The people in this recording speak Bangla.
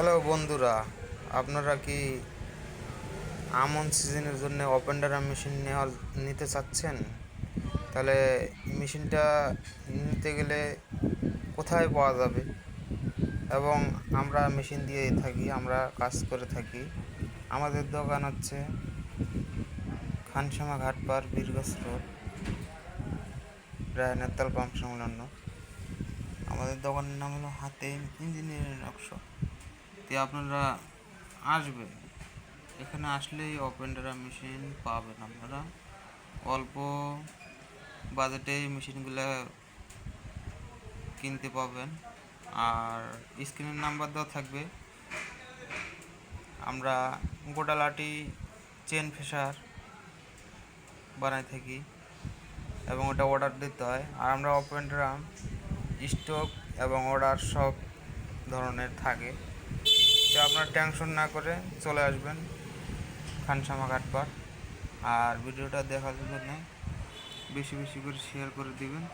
হ্যালো বন্ধুরা, আপনারা কি আমন সিজনের জন্য ওপেন ড্রাম মেশিন নিতে চাচ্ছেন? তাহলে মেশিনটা নিতে গেলে কোথায় পাওয়া যাবে? এবং আমরা মেশিন দিয়ে থাকি, আমরা কাজ করে থাকি। আমাদের দোকান হচ্ছে খানসামা ঘাটপাড়, বীরগঞ্জ রোড, প্রায় নেতাল পাম্প সংলগ্ন। আমাদের দোকানের নাম হলো হাতে ইঞ্জিনিয়ারিং ওয়ার্কশপ। তো আপনারা আসবেন, এখানে আসলেই ওপেন ড্রাম মেশিন পাবেন আপনারা। অল্প বাজেটে মেশিনগুলো কিনতে পাবেন। আর স্ক্রিনের নাম্বার দেওয়া থাকবে। আমরা গোটালাটি চেন ফেসার বানাই থাকি এবং ওটা অর্ডার দিতে হয়। আর আমরা ওপেন ড্রাম স্টক এবং অর্ডার সব ধরনের থাকে। তো আপনার টেনশন না করে চলে আসবেন খানসামা ঘাটপাড়। আর ভিডিওটা দেখার জন্য বেশি বেশি করে শেয়ার করে দিবেন।